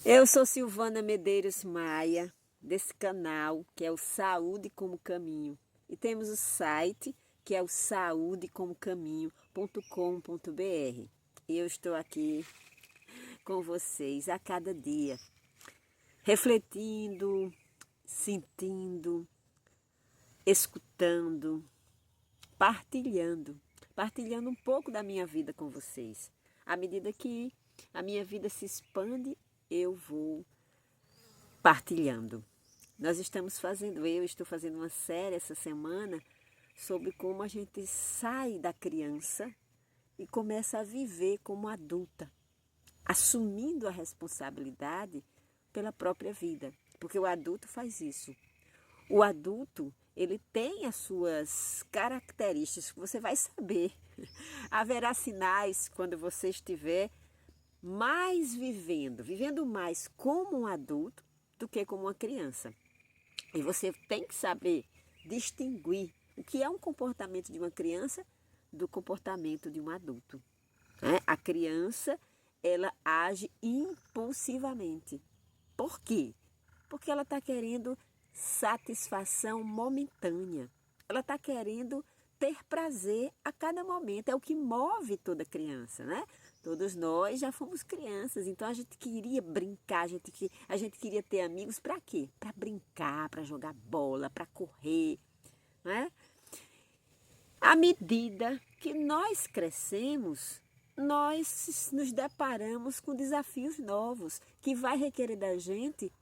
Eu sou Silvana Medeiros Maia, desse canal que é o Saúde como Caminho. E temos o site que é o saudecomocaminho.com.br. E eu estou aqui com vocês a cada dia, refletindo, sentindo, escutando, partilhando um pouco da minha vida com vocês. À medida que a minha vida se expande, eu vou partilhando. Eu estou fazendo uma série essa semana sobre como a gente sai da criança e começa a viver como adulta, assumindo a responsabilidade pela própria vida, porque o adulto faz isso. O adulto, ele tem as suas características que você vai saber. Haverá sinais quando você estiver mais vivendo mais como um adulto do que como uma criança. E você tem que saber distinguir o que é um comportamento de uma criança do comportamento de um adulto. A criança, ela age impulsivamente. Por quê? Porque ela está querendo satisfação momentânea. Ela está querendo ter prazer a cada momento. É o que move toda criança, né? Todos nós já fomos crianças, então a gente queria brincar, a gente queria ter amigos para quê? Para brincar, para jogar bola, para correr, né? À medida que nós crescemos, nós nos deparamos com desafios novos, que vai requerer da gente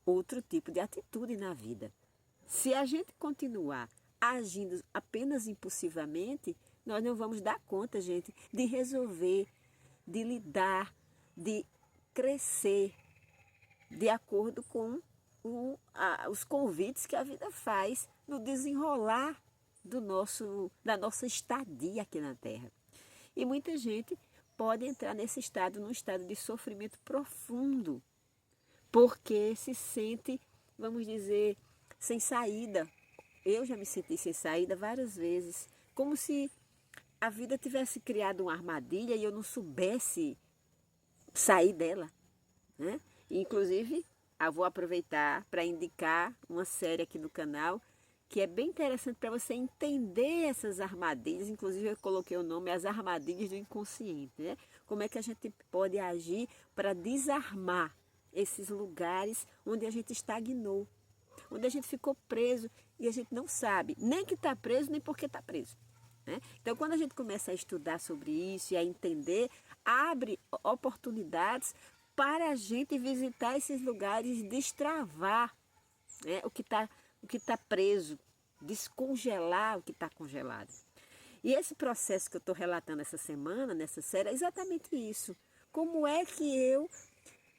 outro tipo de atitude na vida. Se a gente continuar agindo apenas impulsivamente, nós não vamos dar conta, gente, de resolver, de lidar, de crescer de acordo com os convites que a vida faz no desenrolar da nossa estadia aqui na Terra. E muita gente pode entrar num estado de sofrimento profundo, porque se sente, vamos dizer, sem saída. Eu já me senti sem saída várias vezes, como se a vida tivesse criado uma armadilha e eu não soubesse sair dela, né? Inclusive, eu vou aproveitar para indicar uma série aqui no canal que é bem interessante para você entender essas armadilhas. Inclusive, eu coloquei o nome As Armadilhas do Inconsciente, né? Como é que a gente pode agir para desarmar esses lugares onde a gente estagnou, onde a gente ficou preso e a gente não sabe nem que está preso, nem por que está preso. Né? Então, quando a gente começa a estudar sobre isso e a entender, abre oportunidades para a gente visitar esses lugares, destravar, né, o que tá preso, descongelar o que está congelado. E esse processo que eu estou relatando essa semana, nessa série, é exatamente isso. Como é que eu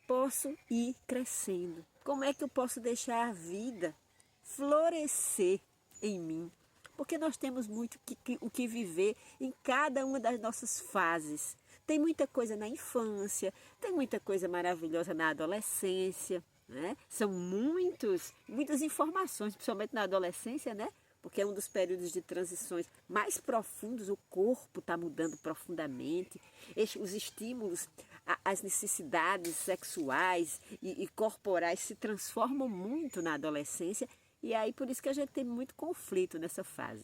posso ir crescendo? Como é que eu posso deixar a vida florescer em mim? Porque nós temos muito o que viver em cada uma das nossas fases. Tem muita coisa na infância, tem muita coisa maravilhosa na adolescência, né? São muitas informações, principalmente na adolescência, né? Porque é um dos períodos de transições mais profundos, o corpo está mudando profundamente, os estímulos, as necessidades sexuais e corporais se transformam muito na adolescência, e aí por isso que a gente tem muito conflito nessa fase.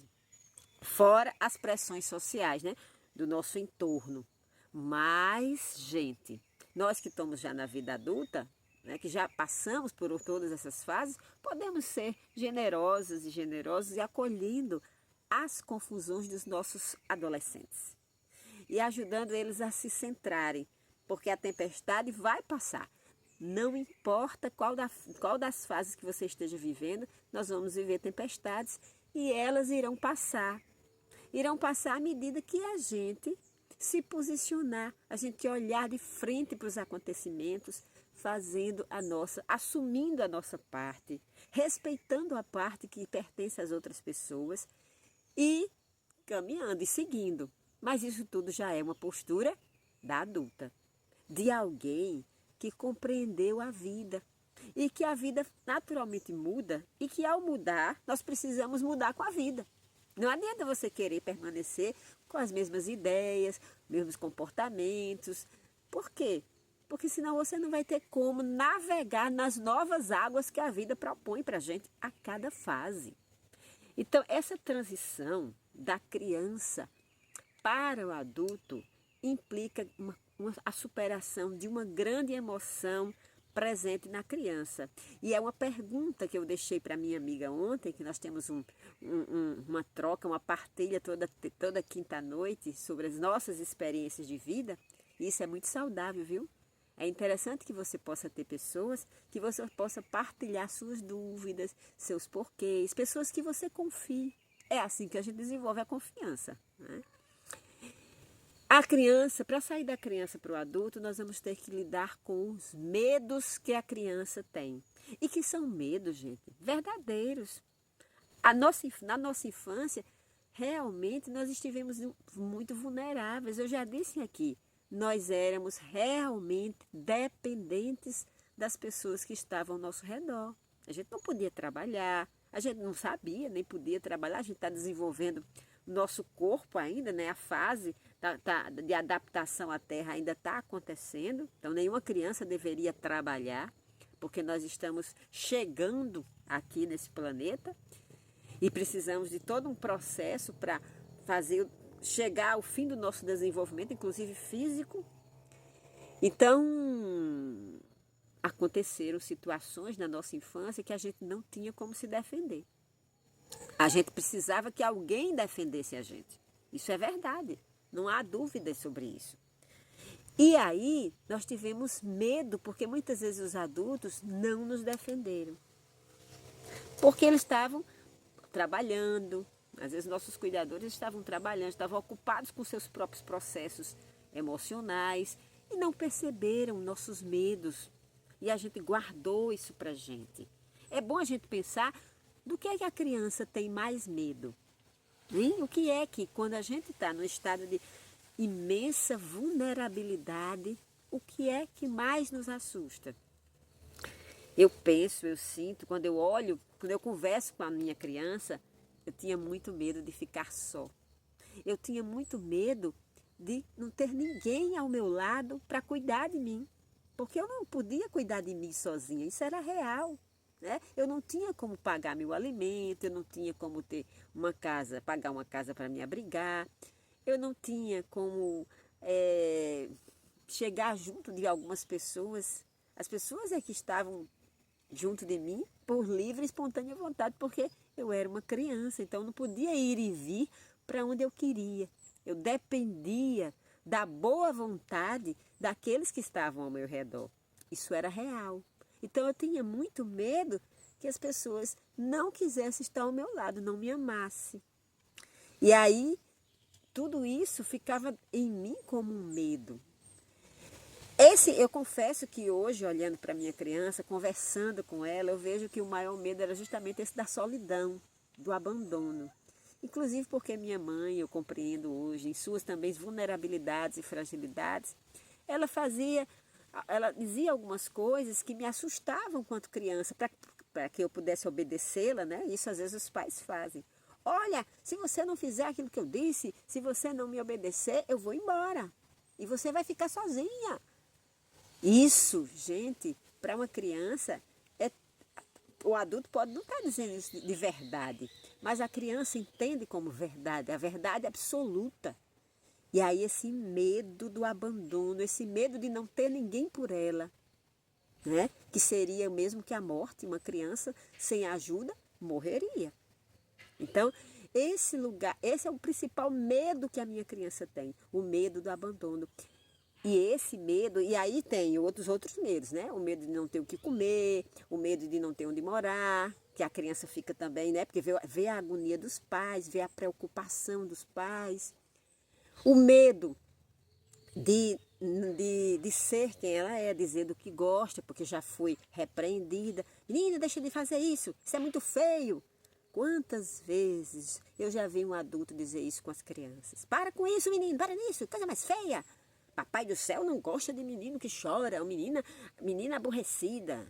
Fora as pressões sociais, né, do nosso entorno. Mas, gente, nós que estamos já na vida adulta, né, que já passamos por todas essas fases, podemos ser generosas e generosos e acolhendo as confusões dos nossos adolescentes e ajudando eles a se centrarem, porque a tempestade vai passar. Não importa qual das fases que você esteja vivendo, nós vamos viver tempestades e elas irão passar. Irão passar à medida que a gente se posicionar, a gente olhar de frente para os acontecimentos, assumindo a nossa parte, respeitando a parte que pertence às outras pessoas e caminhando e seguindo. Mas isso tudo já é uma postura da adulta, de alguém que compreendeu a vida e que a vida naturalmente muda e que ao mudar nós precisamos mudar com a vida. Não adianta você querer permanecer com as mesmas ideias, mesmos comportamentos. Por quê? porque senão você não vai ter como navegar nas novas águas que a vida propõe para a gente a cada fase. Então, essa transição da criança para o adulto implica a superação de uma grande emoção presente na criança. E é uma pergunta que eu deixei para minha amiga ontem, que nós temos uma troca, uma partilha toda quinta-noite sobre as nossas experiências de vida. E isso é muito saudável, viu? É interessante que você possa ter pessoas que você possa partilhar suas dúvidas, seus porquês, pessoas que você confie. É assim que a gente desenvolve a confiança, né? A criança, para sair da criança para o adulto, nós vamos ter que lidar com os medos que a criança tem. E que são medos, gente, verdadeiros. Na nossa infância, realmente nós estivemos muito vulneráveis. Eu já disse aqui, nós éramos realmente dependentes das pessoas que estavam ao nosso redor. A gente não podia trabalhar, a gente não sabia, nem podia trabalhar, a gente está desenvolvendo nosso corpo ainda, né? A fase de adaptação à terra ainda está acontecendo, então nenhuma criança deveria trabalhar, porque nós estamos chegando aqui nesse planeta e precisamos de todo um processo para chegar ao fim do nosso desenvolvimento, inclusive físico. Então, aconteceram situações na nossa infância que a gente não tinha como se defender. A gente precisava que alguém defendesse a gente. Isso é verdade, não há dúvidas sobre isso. E aí, nós tivemos medo, porque muitas vezes os adultos não nos defenderam. Porque eles estavam trabalhando, às vezes nossos cuidadores estavam trabalhando, estavam ocupados com seus próprios processos emocionais e não perceberam nossos medos. E a gente guardou isso para a gente. É bom a gente pensar do que é que a criança tem mais medo. Hein? O que é que, quando a gente está no estado de imensa vulnerabilidade, o que é que mais nos assusta? Eu penso, eu sinto, quando eu olho, quando eu converso com a minha criança, eu tinha muito medo de ficar só. Eu tinha muito medo de não ter ninguém ao meu lado para cuidar de mim. Porque eu não podia cuidar de mim sozinha, isso era real. Né? Eu não tinha como pagar meu alimento, eu não tinha como ter uma casa, pagar uma casa para me abrigar, eu não tinha como chegar junto de algumas pessoas. As pessoas é que estavam junto de mim por livre e espontânea vontade, porque eu era uma criança, então eu não podia ir e vir para onde eu queria. Eu dependia da boa vontade daqueles que estavam ao meu redor. Isso era real. Então eu tinha muito medo que as pessoas não quisessem estar ao meu lado, não me amassem. E aí tudo isso ficava em mim como um medo. Eu confesso que hoje, olhando para minha criança, conversando com ela, eu vejo que o maior medo era justamente esse da solidão, do abandono. Inclusive porque minha mãe, eu compreendo hoje, em suas também vulnerabilidades e fragilidades, ela dizia algumas coisas que me assustavam quanto criança, para que eu pudesse obedecê-la, né? Isso às vezes os pais fazem. Olha, se você não fizer aquilo que eu disse, se você não me obedecer, eu vou embora. E você vai ficar sozinha. Isso, gente, para uma criança, o adulto pode não estar dizendo isso de verdade, mas a criança entende como verdade, a verdade absoluta. E aí esse medo do abandono, esse medo de não ter ninguém por ela, né? Que seria mesmo que a morte, uma criança sem ajuda morreria. Então, esse é o principal medo que a minha criança tem, o medo do abandono. E esse medo, e aí tem outros medos, né? O medo de não ter o que comer, o medo de não ter onde morar, que a criança fica também, né? Porque vê a agonia dos pais, vê a preocupação dos pais. O medo de ser quem ela é, dizer do que gosta, porque já foi repreendida. Menina, deixa de fazer isso é muito feio. Quantas vezes eu já vi um adulto dizer isso com as crianças? Para com isso, menino, para nisso, coisa mais feia. Papai do céu não gosta de menino que chora, ou menina aborrecida.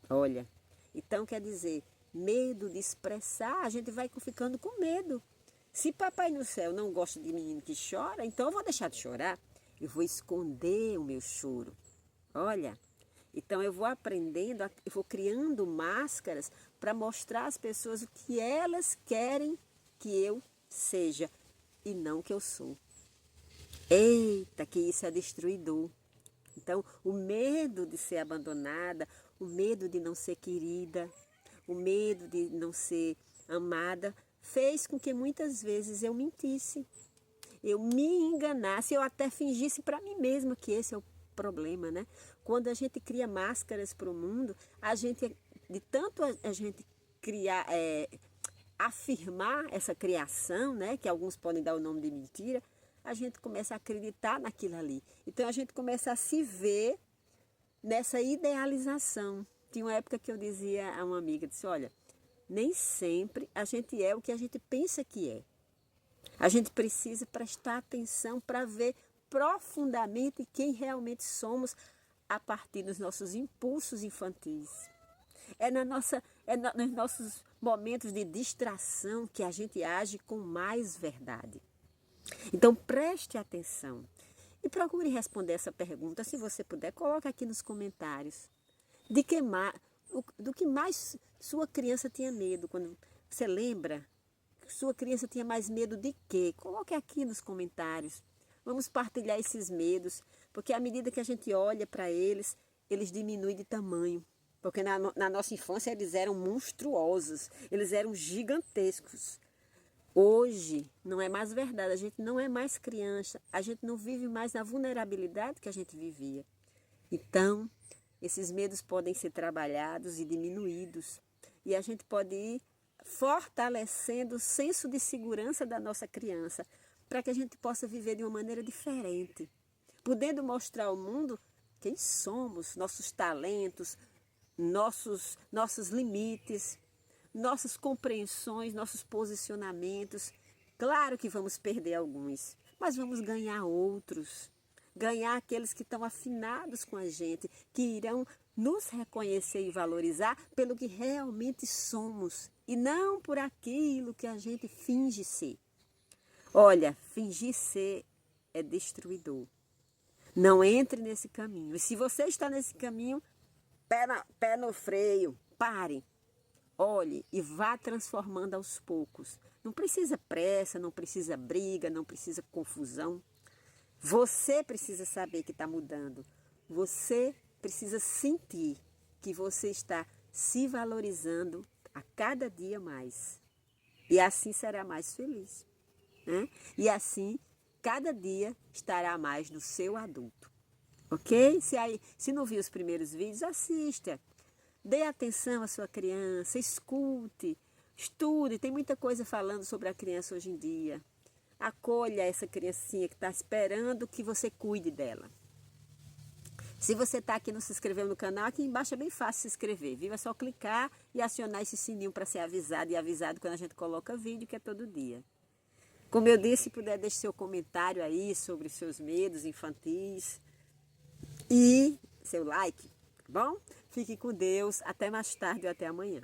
Olha, então quer dizer, medo de expressar, a gente vai ficando com medo. Se papai no céu não gosta de menino que chora, então eu vou deixar de chorar. Eu vou esconder o meu choro. Olha, então eu vou aprendendo, eu vou criando máscaras para mostrar às pessoas o que elas querem que eu seja e não que eu sou. Eita, que isso é destruidor. Então, o medo de ser abandonada, o medo de não ser querida, o medo de não ser amada, fez com que muitas vezes eu mentisse, eu me enganasse, eu até fingisse para mim mesma que esse é o problema, né? Quando a gente cria máscaras para o mundo, a gente, de tanto a gente criar, afirmar essa criação, né? Que alguns podem dar o nome de mentira, a gente começa a acreditar naquilo ali. Então a gente começa a se ver nessa idealização. Tinha uma época que eu dizia a uma amiga, disse, olha, nem sempre a gente é o que a gente pensa que é. A gente precisa prestar atenção para ver profundamente quem realmente somos a partir dos nossos impulsos infantis. Nos nossos momentos de distração que a gente age com mais verdade. Então preste atenção e procure responder essa pergunta. Se você puder, coloque aqui nos comentários. Do que mais sua criança tinha medo? Quando você lembra, sua criança tinha mais medo de quê? Coloque aqui nos comentários. Vamos partilhar esses medos, porque à medida que a gente olha para eles, eles diminuem de tamanho. Porque na nossa infância eles eram monstruosos, eles eram gigantescos. Hoje não é mais verdade, a gente não é mais criança, a gente não vive mais na vulnerabilidade que a gente vivia. Então, esses medos podem ser trabalhados e diminuídos. E a gente pode ir fortalecendo o senso de segurança da nossa criança, para que a gente possa viver de uma maneira diferente, podendo mostrar ao mundo quem somos, nossos talentos, nossos limites, nossas compreensões, nossos posicionamentos. Claro que vamos perder alguns, mas vamos ganhar outros. Ganhar aqueles que estão afinados com a gente, que irão nos reconhecer e valorizar pelo que realmente somos e não por aquilo que a gente finge ser. Olha, fingir ser é destruidor. Não entre nesse caminho. E se você está nesse caminho, pé no freio, pare. Olhe e vá transformando aos poucos. Não precisa pressa, não precisa briga, não precisa confusão. Você precisa saber que está mudando. Você precisa sentir que você está se valorizando a cada dia mais. E assim será mais feliz, né? E assim, cada dia estará mais no seu adulto. Ok? Se não viu os primeiros vídeos, assista. Dê atenção à sua criança, escute, estude. Tem muita coisa falando sobre a criança hoje em dia. Acolha essa criancinha que está esperando que você cuide dela. Se você está aqui e não se inscreveu no canal, aqui embaixo é bem fácil se inscrever, viu? É só clicar e acionar esse sininho para ser avisado e avisado quando a gente coloca vídeo, que é todo dia. Como eu disse, se puder, deixe seu comentário aí sobre seus medos infantis e seu like, tá bom? Fique com Deus. Até mais tarde ou até amanhã.